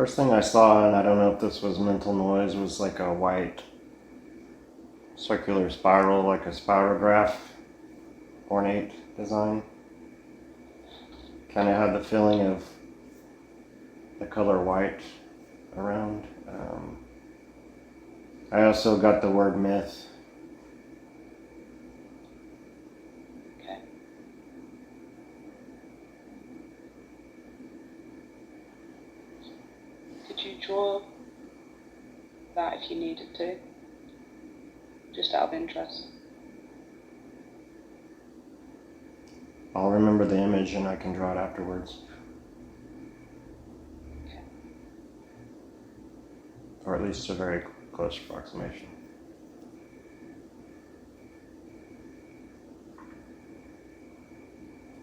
First thing I saw, and I don't know if this was mental noise, was like a white circular spiral, like a spirograph, ornate design. Kind of had the feeling of the color white around. I also got the word myth. Okay. Could you draw that if you needed to? Just out of interest. I'll remember the image and I can draw it afterwards. Okay. Or at least a very close approximation.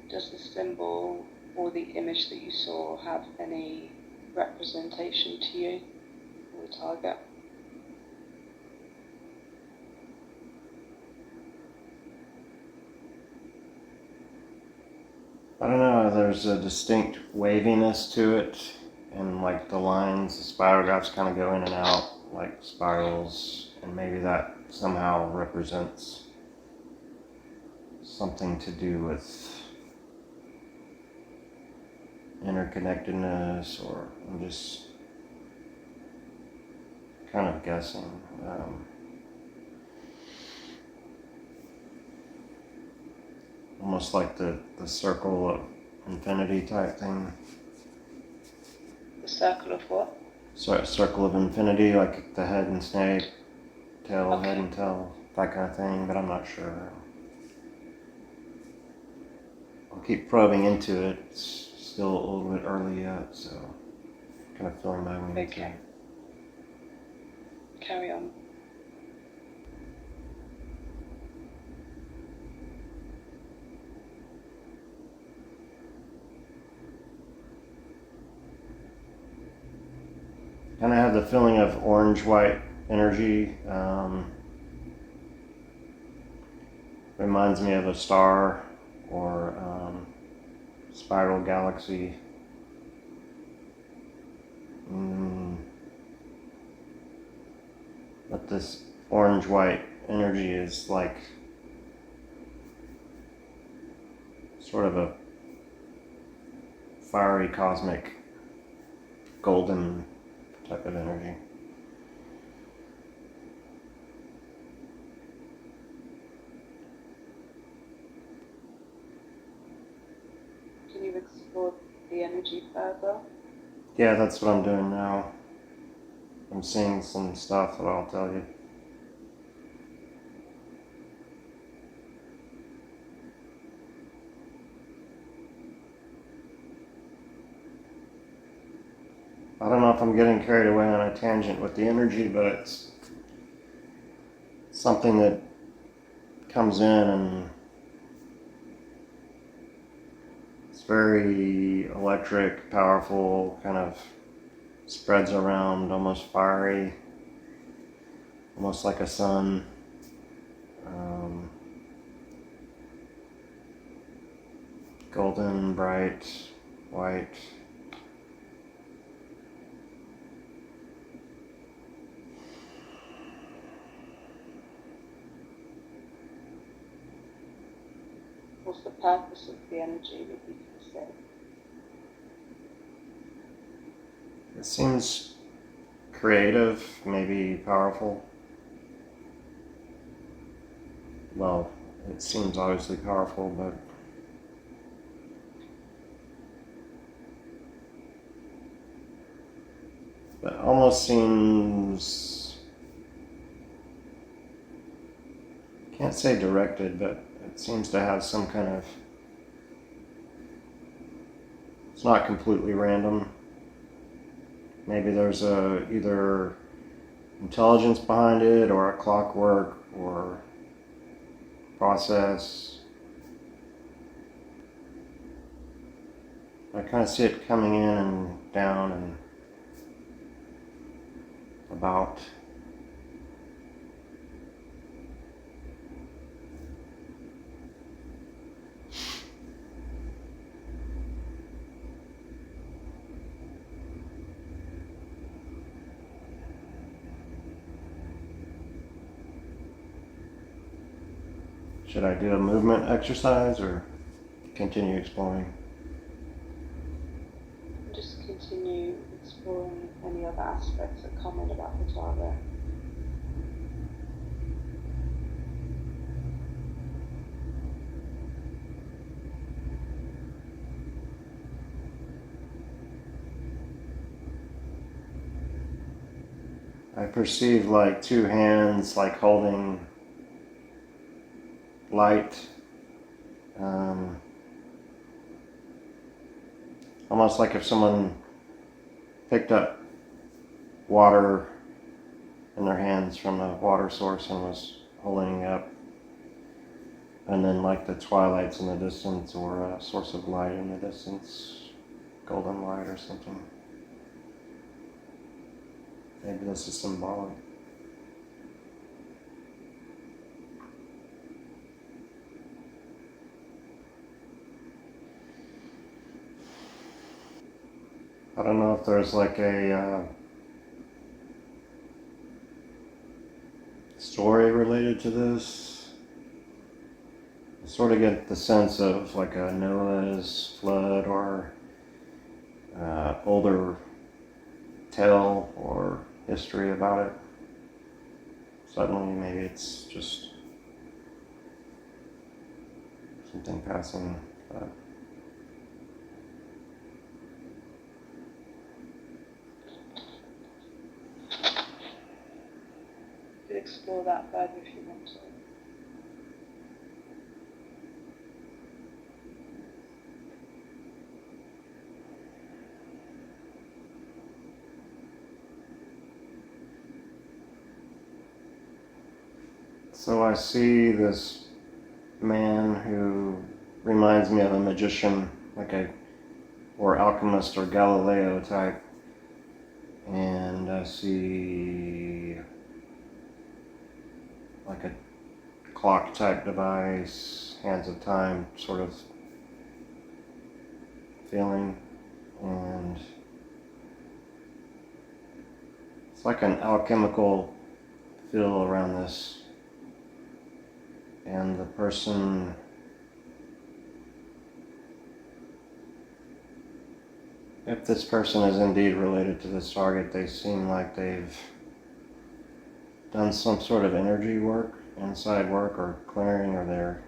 Does the symbol or the image that you saw have any representation to you or the target? I don't know, there's a distinct waviness to it, and like the lines, the spirographs kind of go in and out like spirals, and maybe that somehow represents something to do with interconnectedness, or I'm just kind of guessing. Almost like the circle of infinity type thing. The circle of what? So, circle of infinity, like the head and snake, tail, Okay. head and tail, that kind of thing, but I'm not sure. I'll keep probing into it. It's still a little bit early yet, so kind of feeling my way into Okay. it. Carry on. Kind of have the feeling of orange-white energy. Reminds me of a star or spiral galaxy. But this orange-white energy is like sort of a fiery cosmic golden type of energy. Can you explore the energy further? Yeah, that's what I'm doing now. I'm seeing some stuff that I'll tell you. I don't know if I'm getting carried away on a tangent with the energy, but it's something that comes in and it's very electric, powerful, kind of spreads around, almost fiery, almost like a sun. Golden, bright, white. What's the purpose of the energy that you can see? It seems creative, maybe powerful. Well, it seems obviously powerful, but almost seems, can't say directed, but it seems to have some kind of, it's not completely random. Maybe there's either intelligence behind it, or a clockwork, or process. I kind of see it coming in and down and about. Should I do a movement exercise or continue exploring? Just continue exploring any other aspects that come in about the target. I perceive like two hands like holding light, almost like if someone picked up water in their hands from a water source and was holding it up, and then like the twilights in the distance or a source of light in the distance, golden light or something. Maybe this is symbolic. I don't know if there's like a story related to this. I sort of get the sense of like a Noah's flood or older tale or history about it. Suddenly, maybe it's just something passing. You could explore that further if you want to. So I see this man who reminds me of a magician, or alchemist or Galileo type, and I see like a clock type device, hands of time sort of feeling, and it's like an alchemical feel around this. And the person if this person is indeed related to this target, they seem like they've done some sort of energy work, inside work, or clearing, or their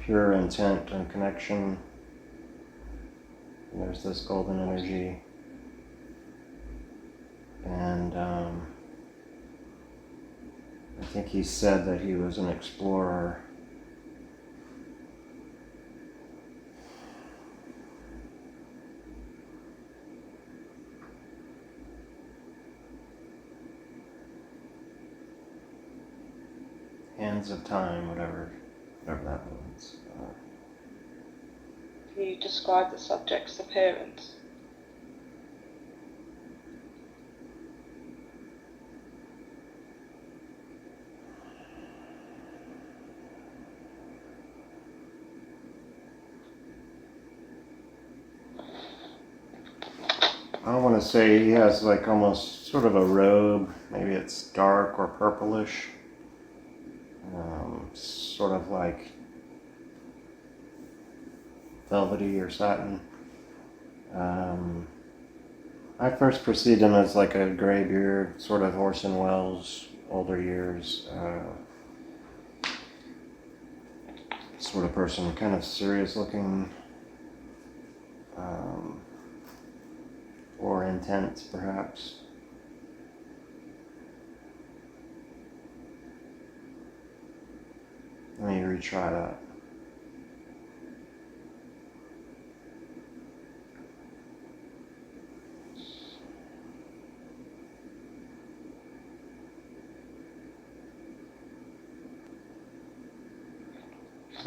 pure intent and connection. And there's this golden energy. And I think he said that he was an explorer. Hands of time, whatever that means. Can you describe the subject's appearance? I want to say he has like almost sort of a robe. Maybe it's dark or purplish. Sort of like velvety or satin. I first perceived him as like a gray beard, sort of Orson Welles, older years, sort of person, kind of serious looking, or intense perhaps. Let me retry that.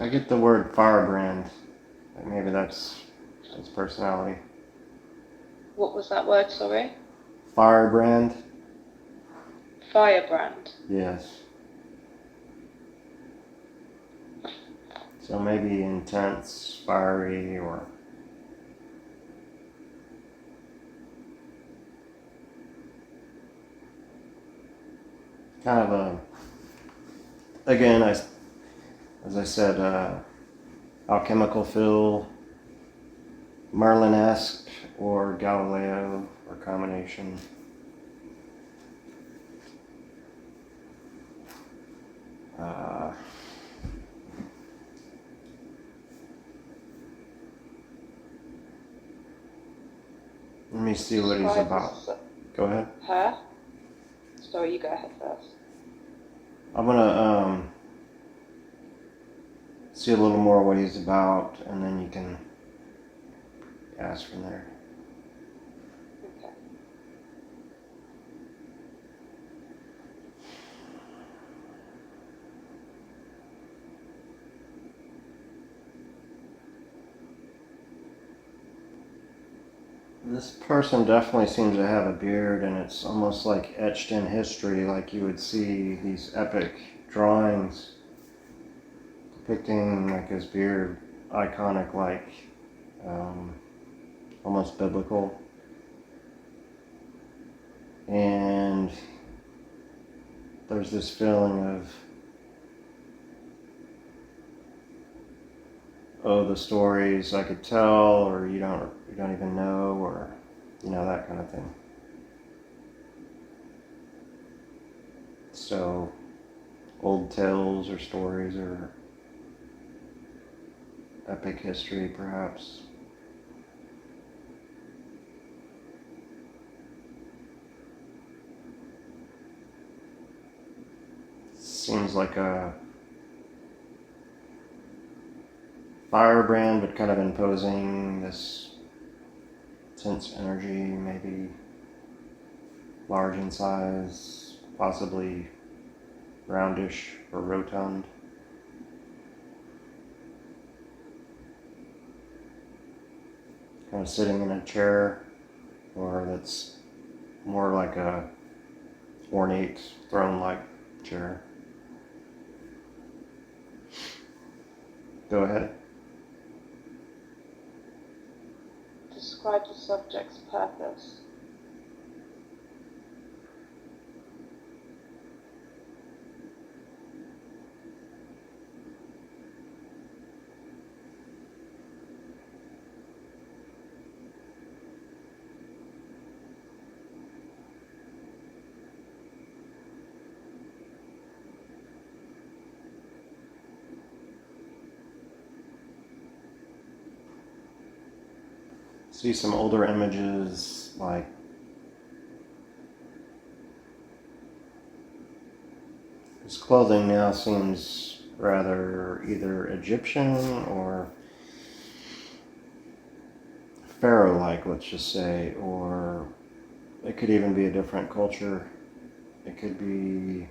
I get the word firebrand. Maybe that's his personality. What was that word, sorry? Firebrand? Firebrand. Yes. So maybe intense, fiery, or kind of a again, as I said, alchemical feel, Merlin-esque, or Galileo, or combination. Let me see what he's about. Go ahead. Her? Sorry, you go ahead first. I'm gonna see a little more what he's about, and then you can ask from there. Okay. This person definitely seems to have a beard, and it's almost like etched in history, like you would see these epic drawings depicting like his beard, iconic, like almost biblical. And there's this feeling of, oh, the stories I could tell, or you don't even know, or that kind of thing. So old tales or stories or epic history, perhaps. Seems like a firebrand, but kind of imposing this intense energy, maybe large in size, possibly roundish or rotund. Kind of sitting in a chair, or that's more like a ornate throne-like chair. Go ahead. Describe the subject's purpose. See some older images, like his clothing now seems rather either Egyptian or pharaoh-like, let's just say, or it could even be a different culture. It could be,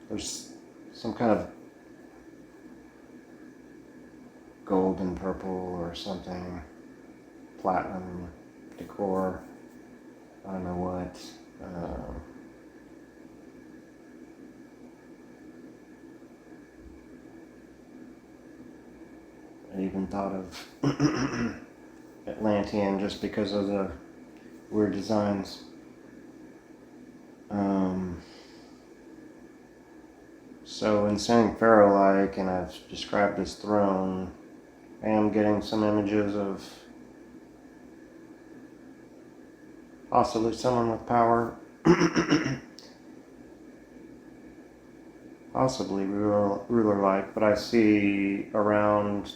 there's some kind of gold and purple or something, platinum decor, I don't know what. I even thought of Atlantean just because of the weird designs. So in saying pharaoh-like, and I've described this throne, I am getting some images of possibly someone with power, possibly ruler-like, but I see around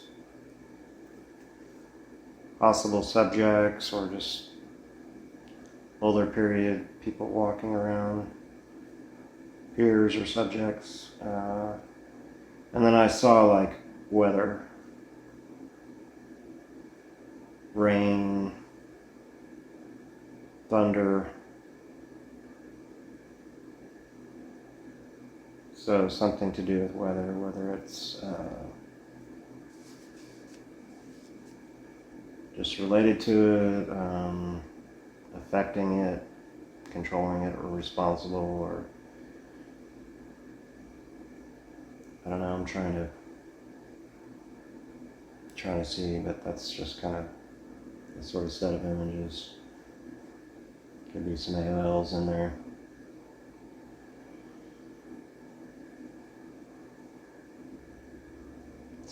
possible subjects or just older period people walking around, peers or subjects, and then I saw like weather, rain, thunder. So something to do with weather, whether it's just related to it, affecting it, controlling it, or responsible, or I don't know. I'm trying to see, but that's just kind of the sort of set of images. Could be some AOLs in there.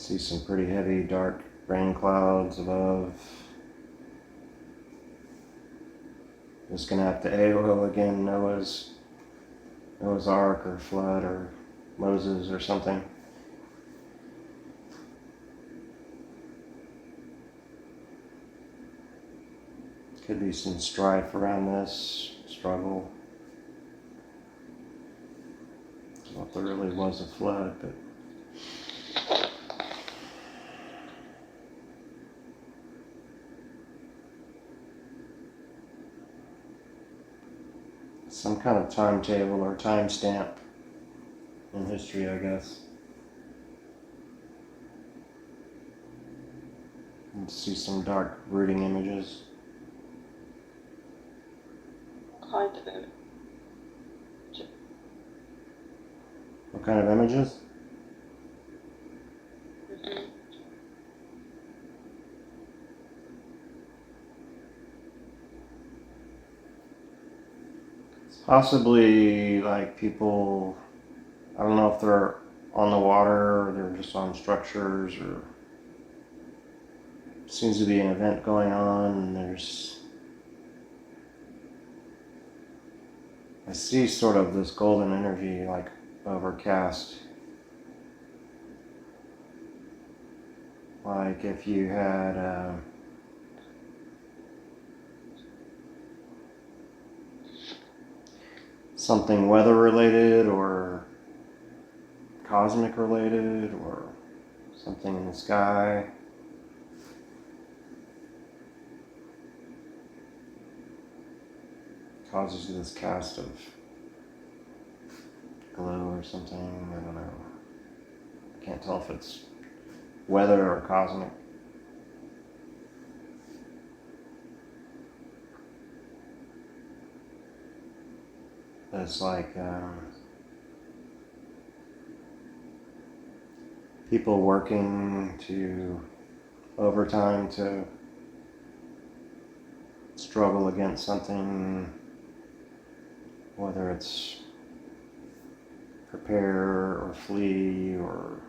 See some pretty heavy dark rain clouds above. Just gonna have to AOO again, Noah's Ark or flood or Moses or something. Could be some strife around this, struggle. I don't know if there really was a flood, but some kind of timetable or timestamp in history, I guess. And see some dark brooding images. Kind of image. What kind of images? Mm-hmm. Possibly like people, I don't know if they're on the water or they're just on structures, or seems to be an event going on, and I see sort of this golden energy like overcast. Like if you had something weather related or cosmic related or something in the sky. Causes this cast of glow or something. I don't know. I can't tell if it's weather or cosmic. It's like people working to overtime to struggle against something, whether it's prepare or flee or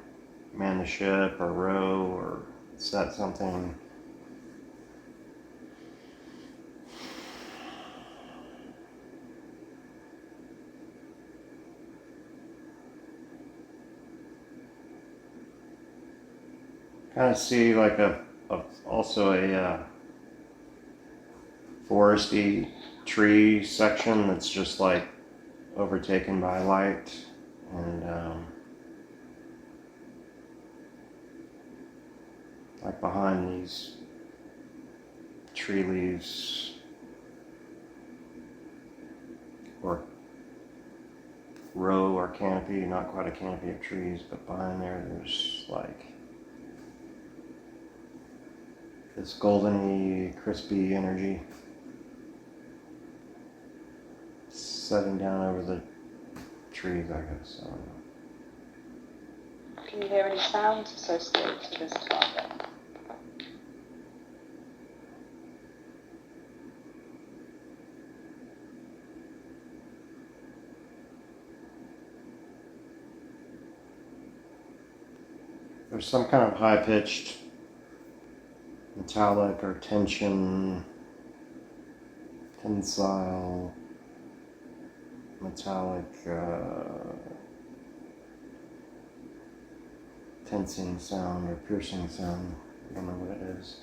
man the ship or row or set something. Kind of see like also a foresty tree section that's just like overtaken by light, and like behind these tree leaves or row or canopy, not quite a canopy of trees, but behind there's like this goldeny, crispy energy setting down over the trees, I guess. I don't know. Can you hear any sounds associated to this target? There's some kind of high-pitched metallic or tensile metallic tensing sound or piercing sound. I don't know what it is.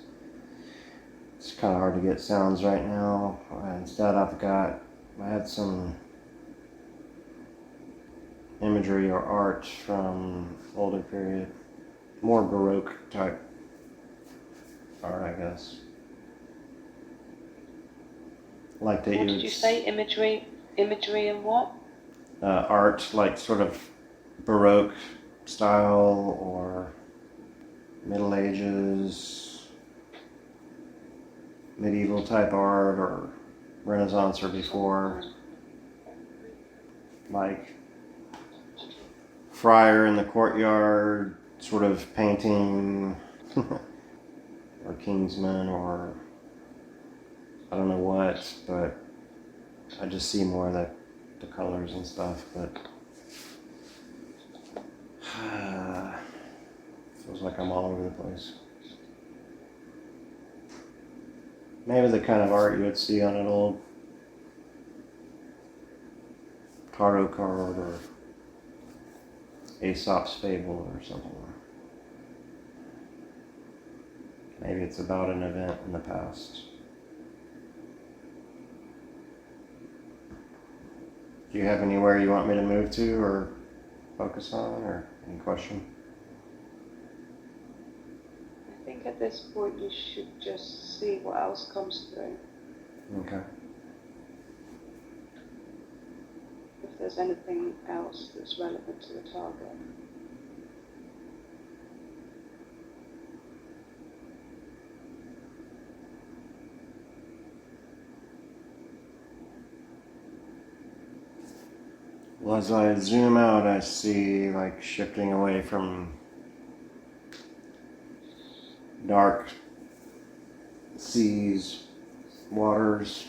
It's kind of hard to get sounds right now. Instead I had some imagery or art from older period, more Baroque type art, I guess. Like they What did you say? Imagery and what? Art, like sort of Baroque style or Middle Ages, medieval type art or Renaissance or before. Like friar in the courtyard sort of painting or Kingsman or I don't know what, but I just see more of the colors and stuff, but feels like I'm all over the place. Maybe the kind of art you would see on an old tarot card or Aesop's Fable or something. Maybe it's about an event in the past. Do you have anywhere you want me to move to or focus on, or any question? I think at this point you should just see what else comes through. Okay. If there's anything else that's relevant to the target. Well, as I zoom out, I see like shifting away from dark seas, waters,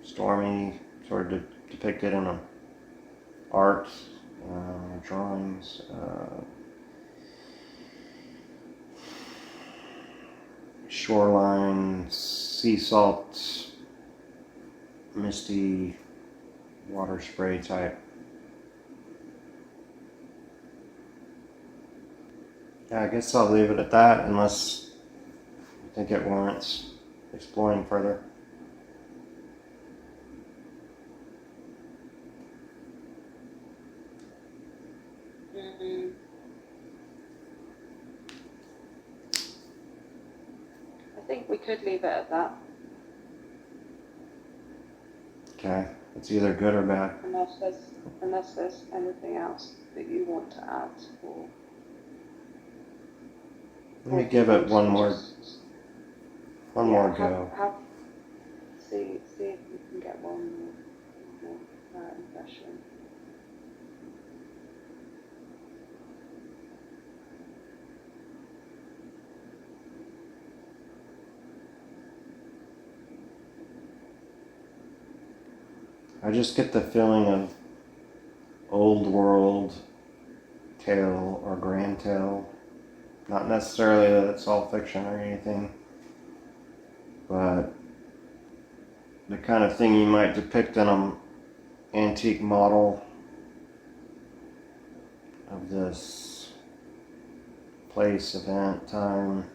stormy, sort of depicted in art, drawings, shoreline, sea salt, misty, water spray type. Yeah, I guess I'll leave it at that unless you think it warrants exploring further. I think we could leave it at that. Okay, it's either good or bad. Unless there's anything else that you want to add, or Let me give it one more go. See if you can get one more impression. I just get the feeling of old world tale or grand tale. Not necessarily that it's all fiction or anything, but the kind of thing you might depict in an antique model of this place, event, time,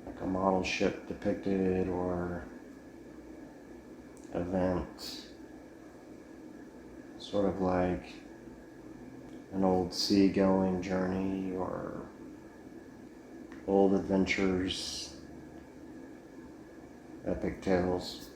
like a model ship depicted or event, sort of like an old seagoing journey or old adventures, epic tales.